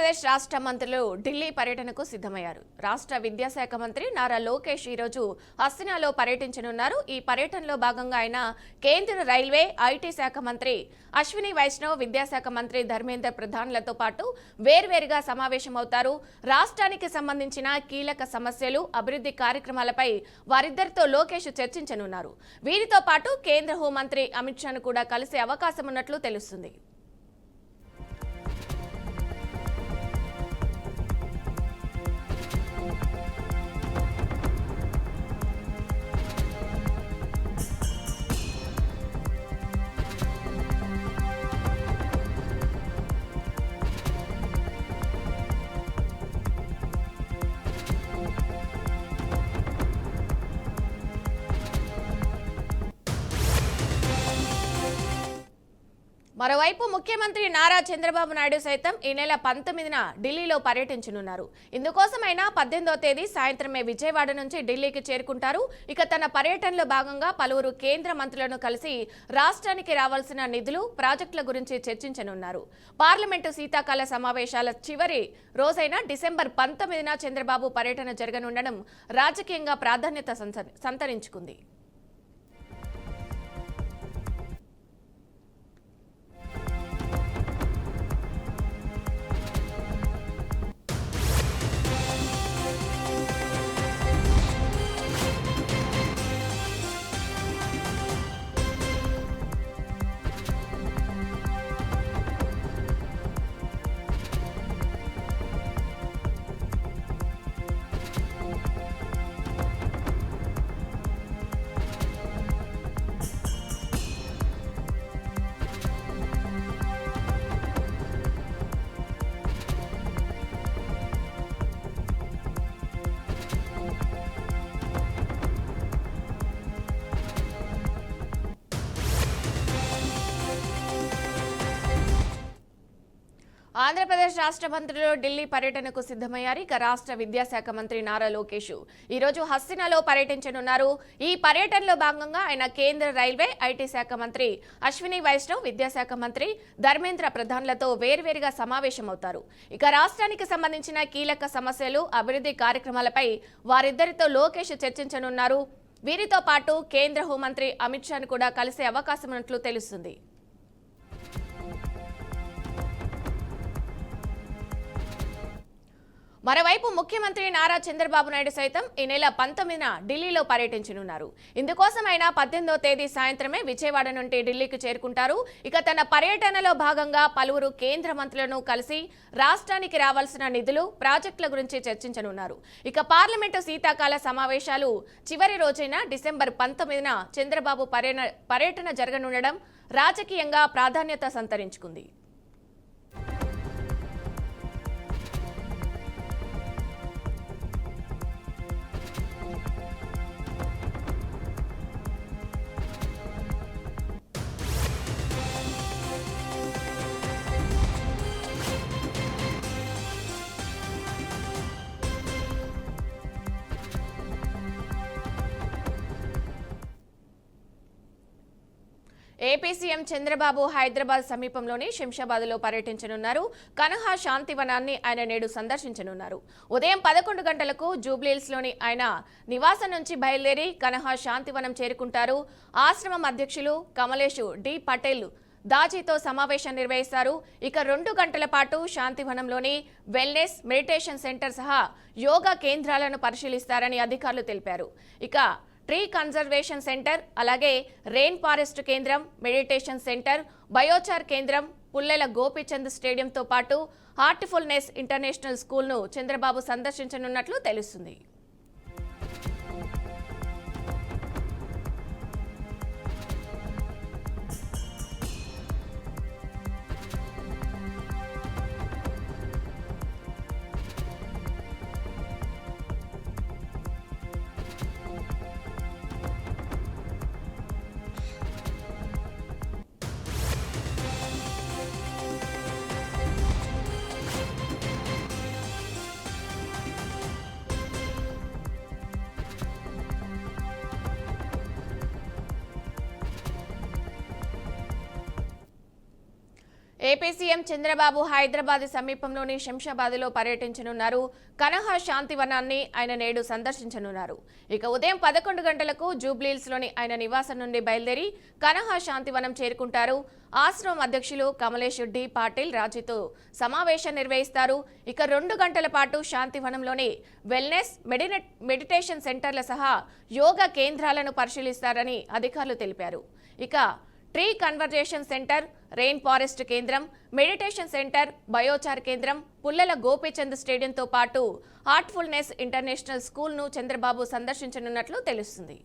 ఆంధ్రప్రదేశ్ రాష్ట్ర మంత్రులు ఢిల్లీ పర్యటనకు సిద్ధమయ్యారు. రాష్ట్ర విద్యాశాఖ మంత్రి నారా లోకేష్ ఈ రోజు హస్తినాలో పర్యటించనున్నారు. ఈ పర్యటనలో భాగంగా ఆయన కేంద్ర రైల్వే, ఐటీ శాఖ మంత్రి అశ్విని వైష్ణవ్, విద్యాశాఖ మంత్రి ధర్మేంద్ర ప్రధాన్లతో పాటు వేర్వేరుగా సమావేశమవుతారు. రాష్ట్రానికి సంబంధించిన కీలక సమస్యలు, అభివృద్ధి కార్యక్రమాలపై వారిద్దరితో లోకేష్ చర్చించనున్నారు. వీరితో పాటు కేంద్ర హోంమంత్రి అమిత్ షాను కూడా కలిసే అవకాశం ఉన్నట్లు తెలుస్తుంది. మరోవైపు ముఖ్యమంత్రి నారా చంద్రబాబు నాయుడు సైతం ఈ నెల 19న ఢిల్లీలో పర్యటించనున్నారు. ఇందుకోసమైనా 18వ తేదీ సాయంత్రమే విజయవాడ నుంచి ఢిల్లీకి చేరుకుంటారు. ఇక తన పర్యటనలో భాగంగా పలువురు కేంద్ర మంత్రులను కలిసి రాష్ట్రానికి రావాల్సిన నిధులు, ప్రాజెక్టుల గురించి చర్చించనున్నారు. పార్లమెంటు శీతాకాల సమావేశాల చివరి రోజైన డిసెంబర్ 19న చంద్రబాబు పర్యటన జరగనుండడం రాజకీయంగా ప్రాధాన్యత సంతరించుకుంది. ఆంధ్రప్రదేశ్ రాష్ట్ర మంత్రులు ఢిల్లీ పర్యటనకు సిద్ధమయ్యారు. ఇక రాష్ట్ర విద్యాశాఖ మంత్రి నారా లోకేష్ ఈ రోజు హస్తినాలో పర్యటించనున్నారు. ఈ పర్యటనలో భాగంగా ఆయన కేంద్ర రైల్వే, ఐటీ శాఖ మంత్రి అశ్విని వైష్ణవ్, విద్యాశాఖ మంత్రి ధర్మేంద్ర ప్రధాన్లతో వేర్వేరుగా సమావేశమవుతారు. ఇక రాష్ట్రానికి సంబంధించిన కీలక సమస్యలు, అభివృద్ధి కార్యక్రమాలపై వారిద్దరితో లోకేష్ చర్చించనున్నారు. వీరితో పాటు కేంద్ర హోంమంత్రి అమిత్ షాను కూడా కలిసే అవకాశం ఉన్నట్లు తెలుస్తుంది. మరోవైపు ముఖ్యమంత్రి నారా చంద్రబాబు నాయుడు సైతం ఈ నెల 19న ఢిల్లీలో పర్యటించనున్నారు. ఇందుకోసం ఆయన 18వ తేదీ సాయంత్రమే విజయవాడ నుండి ఢిల్లీకి చేరుకుంటారు. ఇక తన పర్యటనలో భాగంగా పలువురు కేంద్ర మంత్రులను కలిసి రాష్ట్రానికి రావాల్సిన నిధులు, ప్రాజెక్టుల గురించి చర్చించనున్నారు. ఇక పార్లమెంటు శీతాకాల సమావేశాలు చివరి రోజైన డిసెంబర్ 19న చంద్రబాబు పర్యటన జరగనుండడం రాజకీయంగా ప్రాధాన్యత సంతరించుకుంది. ఏపీ సీఎం చంద్రబాబు హైదరాబాద్ సమీపంలోని శంషాబాద్లో పర్యటించనున్నారు. కనహా శాంతివనాన్ని ఆయన నేడు సందర్శించనున్నారు. ఉదయం 11 గంటలకు జూబ్లీహిల్స్లోని ఆయన నివాసం నుంచి బయలుదేరి కనహా శాంతివనం చేరుకుంటారు. ఆశ్రమం అధ్యక్షులు కమలేష్ డి పటేల్ దాజీతో సమావేశం నిర్వహిస్తారు. ఇక 2 గంటల పాటు శాంతివనంలోని వెల్నెస్, మెడిటేషన్ సెంటర్ సహా యోగా కేంద్రాలను పరిశీలిస్తారని అధికారులు తెలిపారు. ఇక ట్రీ కన్జర్వేషన్ సెంటర్, అలాగే రెయిన్ ఫారెస్ట్ కేంద్రం, మెడిటేషన్ సెంటర్, బయోచార్ కేంద్రం, పుల్లెల గోపీచంద్ స్టేడియంతో పాటు హార్ట్ఫుల్నెస్ ఇంటర్నేషనల్ స్కూల్ను చంద్రబాబు సందర్శించనున్నట్లు తెలుస్తుంది. ఏపీ సీఎం చంద్రబాబు హైదరాబాద్ సమీపంలోని శంషాబాద్లో పర్యటించనున్నారు. కనహా శాంతివనాన్ని ఆయన నేడు సందర్శించనున్నారు. ఇక ఉదయం 11 గంటలకు జూబ్లీహిల్స్లోని ఆయన నివాసం నుండి బయలుదేరి కనహా శాంతివనం చేరుకుంటారు. ఆశ్రమం అధ్యక్షులు కమలేష్ డి పాటిల్ రాజుతో సమావేశం నిర్వహిస్తారు. ఇక 2 గంటల పాటు శాంతివనంలోని వెల్నెస్, మెడిటేషన్ సెంటర్ల సహా యోగా కేంద్రాలను పరిశీలిస్తారని అధికారులు తెలిపారు. ఇక tree conversation centre, rain forest కేంద్రం, మెడిటేషన్ సెంటర్, బయోచార్ కేంద్రం, పుల్లల గోపీచంద్ స్టేడియంతో పాటు హార్ట్ఫుల్నెస్ ఇంటర్నేషనల్ స్కూల్ను చంద్రబాబు సందర్శించనున్నట్లు తెలుస్తుంది.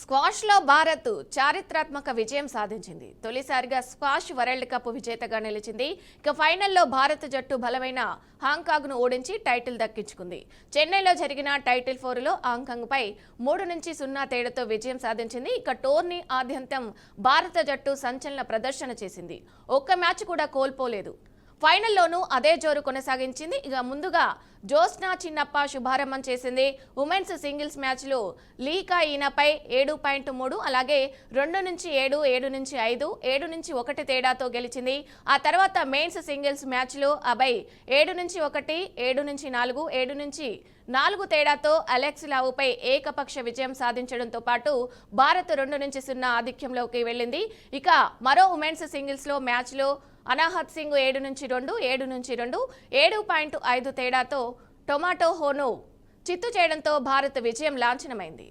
స్క్వాష్లో భారత్ చారిత్రాత్మక విజయం సాధించింది. తొలిసారిగా స్క్వాష్ వరల్డ్ కప్ విజేతగా నిలిచింది. ఇక ఫైనల్లో భారత జట్టు బలమైన హాంకాంగ్ను ఓడించి టైటిల్ దక్కించుకుంది. చెన్నైలో జరిగిన టైటిల్ 4లో హాంకాంగ్పై 3-0 తేడాతో విజయం సాధించింది. ఇక టోర్నీ ఆద్యంతం భారత జట్టు సంచలన ప్రదర్శన చేసింది. ఒక్క మ్యాచ్ కూడా కోల్పోలేదు. ఫైనల్లోనూ అదే జోరు కొనసాగించింది. ఇక ముందుగా జోస్నా చిన్నప్ప శుభారంభం చేసింది. ఉమెన్స్ సింగిల్స్ మ్యాచ్లో లీకా ఈయనపై 7.3, అలాగే 2-7, 7-5, 7-1 తేడాతో గెలిచింది. ఆ తర్వాత మెయిన్స్ సింగిల్స్ మ్యాచ్లో అభయ్ 7-1, 7-4, 7-4 తేడాతో అలెక్స్ లావుపై ఏకపక్ష విజయం సాధించడంతో పాటు భారత్ 2-0 ఆధిక్యంలోకి వెళ్ళింది. ఇక మరో ఉమెన్స్ సింగిల్స్లో మ్యాచ్లో అనాహత్ సింగ్ 7-2, 7-2, 7.5 తేడాతో టొమాటో హోను చిత్తు చేయడంతో భారత్ విజయం లాంఛనమైంది.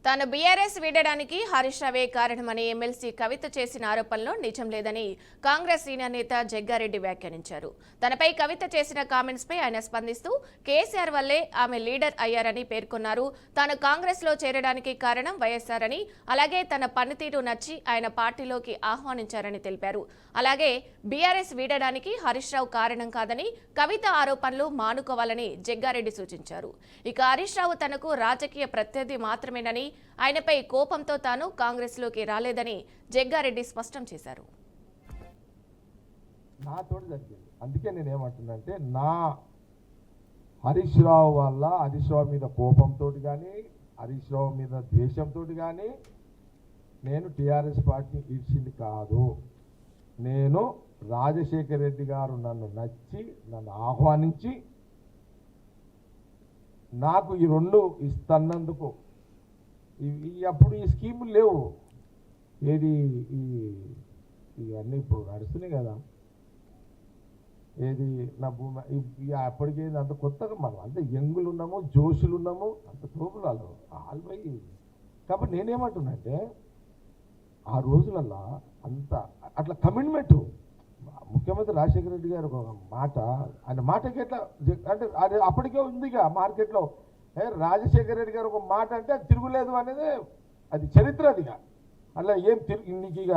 తాను బీఆర్ఎస్ వీడడానికి హరీష్ రావే కారణమని ఎమ్మెల్సీ కవిత చేసిన ఆరోపణలో నిజం లేదని కాంగ్రెస్ సీనియర్ నేత జగ్గారెడ్డి వ్యాఖ్యానించారు. తనపై కవిత చేసిన కామెంట్స్ పై ఆయన స్పందిస్తూ కేసీఆర్ వల్లే ఆమె లీడర్ అయ్యారని పేర్కొన్నారు. తాను కాంగ్రెస్ లో చేరడానికి కారణం వైఎస్ఆర్ అని, అలాగే తన పనితీరు నచ్చి ఆయన పార్టీలోకి ఆహ్వానించారని తెలిపారు. అలాగే బీఆర్ఎస్ వీడడానికి హరీష్ రావు కారణం కాదని, కవిత ఆరోపణలు మానుకోవాలని జగ్గారెడ్డి సూచించారు. ఇక హరీష్ రావు తనకు రాజకీయ ప్రత్యర్థి మాత్రమేనని, ఆయనపై కోపంతో తాను కాంగ్రెస్ లోకి రాలేదని జగ్గారెడ్డి స్పష్టం చేశారు. నాతోటి జరిగింది, అందుకే నేనేమంటున్నానంటే నా హరీష్ రావు వల్ల హరీష్ రావు మీద కోపంతో కానీ, హరీష్ రావు మీద ద్వేషంతో కానీ నేను టీఆర్ఎస్ పార్టీని ఈడ్చింది కాదు. నేను రాజశేఖర రెడ్డి గారు నన్ను నచ్చి, నన్ను ఆహ్వానించి నాకు ఈ 2 ఇస్తున్నందుకు, అప్పుడు ఈ స్కీములు లేవు, ఏది ఇవన్నీ ఇప్పుడు నడుస్తున్నాయి కదా, ఏది నా భూమి అప్పటికే అంత కొత్తగా మనం అంత యంగులు ఉన్నాము, జోషులు ఉన్నాము, అంత తోపులు వాళ్ళు ఆల్వై. కాబట్టి నేనేమంటున్నా అంటే ఆ రోజులల్లో అంత అట్లా కమిట్మెంటు ముఖ్యమంత్రి రాజశేఖర రెడ్డి గారు ఒక మాట, ఆయన మాటకి ఎట్లా అంటే అది అప్పటికే ఉందిగా మార్కెట్లో. రాజశేఖర రెడ్డి గారు ఒక మాట అంటే అది తిరుగులేదు అనేది అది చరిత్ర. అదిగా అలా ఏం నీకు ఇక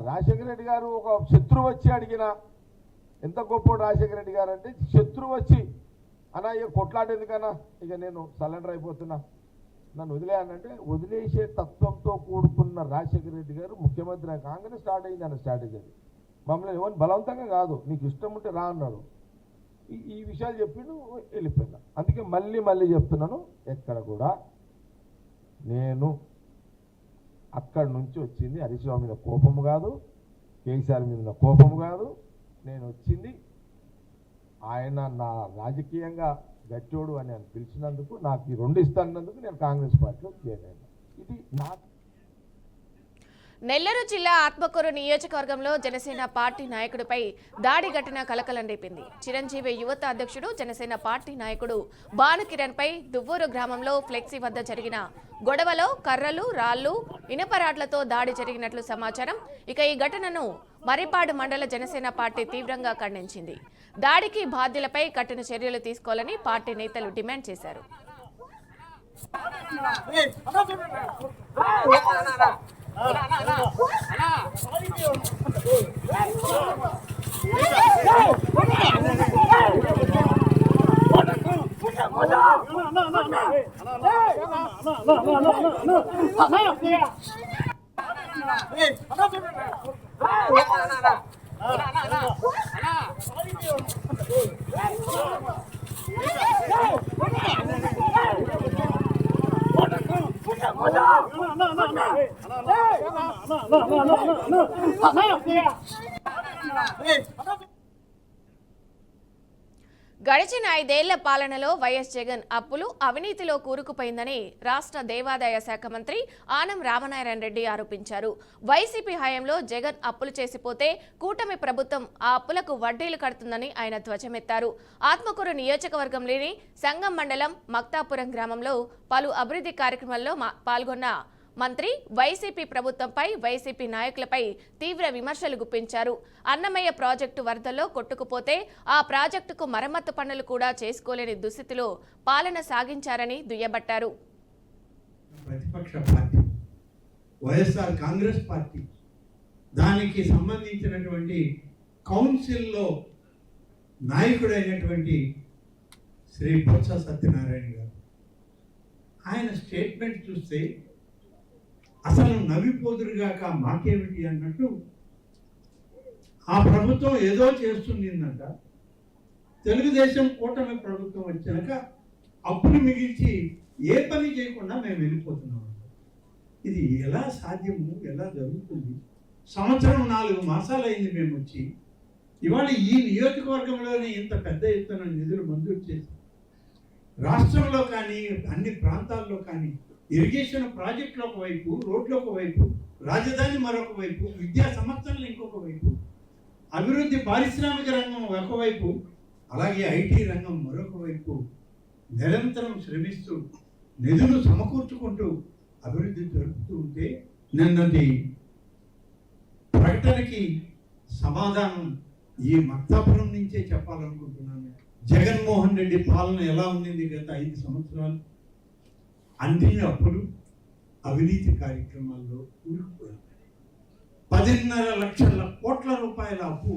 రాజశేఖర రెడ్డి గారు ఒక శత్రువు వచ్చి అడిగిన ఎంత గొప్ప రాజశేఖర రెడ్డి గారు అంటే, శత్రువు వచ్చి అన్నా ఇక కొట్లాడేందుకన్నా ఇక నేను సరెండర్ అయిపోతున్నా, నన్ను వదిలేయాలంటే వదిలేసే తత్వంతో కూడుకున్న రాజశేఖర రెడ్డి గారు ముఖ్యమంత్రి కాగానే స్టార్ట్ అయింది అన్న స్ట్రాటజీ. అది మమ్మల్ని ఎవరిని బలవంతంగా కాదు, నీకు ఇష్టం ఉంటే రా అన్నాడు. ఈ విషయాలు చెప్పిండు, వెళ్ళిపోయినా. అందుకే మళ్ళీ చెప్తున్నాను, ఎక్కడ కూడా నేను అక్కడి నుంచి వచ్చింది హరీష్ రావు మీద కోపము కాదు, కేసీఆర్ మీద కోపము కాదు. నేను వచ్చింది ఆయన నా రాజకీయంగా గట్టోడు అని ఆయన పిలిచినందుకు, నాకు ఈ 2 ఇస్తానందుకు నేను కాంగ్రెస్ పార్టీలో చేరాను. ఇది నాకు నెల్లూరు జిల్లా ఆత్మకూరు నియోజకవర్గంలో జనసేన పార్టీ నాయకుడిపై దాడి ఘటన కలకలం రేపింది. చిరంజీవి యువత అధ్యక్షుడు జనసేన పార్టీ నాయకుడు భానుకిరణ్ పై దువ్వూరు గ్రామంలో ఫ్లెక్సీ వద్ద జరిగిన గొడవలో కర్రలు, రాళ్లు, ఇనుపరాడ్లతో దాడి జరిగినట్లు సమాచారం. ఇక ఈ ఘటనను మర్రిపాడు మండల జనసేన పార్టీ తీవ్రంగా ఖండించింది. దాడికి బాధ్యులపై కఠిన చర్యలు తీసుకోవాలని పార్టీ నేతలు డిమాండ్ చేశారు. గడిచిన 5 ఏళ్ల పాలనలో వైఎస్ జగన్ అప్పులు, అవినీతిలో కూరుకుపోయిందని రాష్ట్ర దేవాదాయ శాఖ మంత్రి ఆనం రామనారాయణ రెడ్డి ఆరోపించారు. వైసీపీ హయాంలో జగన్ అప్పులు చేసిపోతే కూటమి ప్రభుత్వం ఆ అప్పులకు వడ్డీలు కడుతుందని ఆయన ధ్వజమెత్తారు. ఆత్మకూరు నియోజకవర్గంలోని సంగం మండలం మక్తాపురం గ్రామంలో పలు అభివృద్ధి కార్యక్రమాల్లో పాల్గొన్న మంత్రి వైసీపీ ప్రభుత్వంపై, వైసీపీ నాయకులపై తీవ్ర విమర్శలు గుప్పించారు. అన్నమయ్య ప్రాజెక్టు వరదల్లో కొట్టుకుపోతే ఆ ప్రాజెక్టుకు మరమ్మతు పనులు కూడా చేసుకోలేని దుస్థితిలో పాలన సాగించారని దుయ్యబట్టారు. ప్రతిపక్ష పార్టీ వైఎస్ఆర్ కాంగ్రెస్ పార్టీ దానికి సంబంధించినటువంటి కౌన్సిల్లో నాయకుడైనటువంటి శ్రీ బొత్స సత్యనారాయణ గారు ఆయన స్టేట్మెంట్ చూస్తే అసలు నవ్విపోదురుగాక మాకేమిటి అన్నట్టు ఆ ప్రభుత్వం ఏదో చేస్తుందంట. తెలుగుదేశం కూటమి ప్రభుత్వం వచ్చినాక అప్పులు మిగిల్చి ఏ పని చేయకుండా మేము వెళ్ళిపోతున్నాం. ఇది ఎలా సాధ్యము, ఎలా జరుగుతుంది? సంవత్సరం 4 మాసాలు అయింది మేము వచ్చి. ఇవాళ ఈ నియోజకవర్గంలోనే ఇంత పెద్ద ఎత్తున నిధులు మంజూరు చేసి రాష్ట్రంలో కానీ అన్ని ప్రాంతాల్లో కానీ ఇరిగేషన్ ప్రాజెక్టులు ఒకవైపు, రోడ్లు ఒకవైపు, రాజధాని మరొక వైపు, విద్యా సంస్థలు ఇంకొక వైపు, అభివృద్ధి పారిశ్రామిక రంగం ఒకవైపు, అలాగే ఐటీ రంగం మరొక వైపు నిరంతరం శ్రమిస్తూ నిధులు సమకూర్చుకుంటూ అభివృద్ధి జరుపుతూ ఉంటే నిన్నటి ప్రకటనకి సమాధానం ఈ మక్తాపురం నుంచే చెప్పాలనుకుంటున్నాను. జగన్మోహన్ రెడ్డి పాలన ఎలా ఉంది గత 5 సంవత్సరాలు? అన్ని అప్పులు, అవినీతి కార్యక్రమాల్లో కూరుకుపోయారు. 10.5 లక్షల కోట్ల రూపాయల అప్పు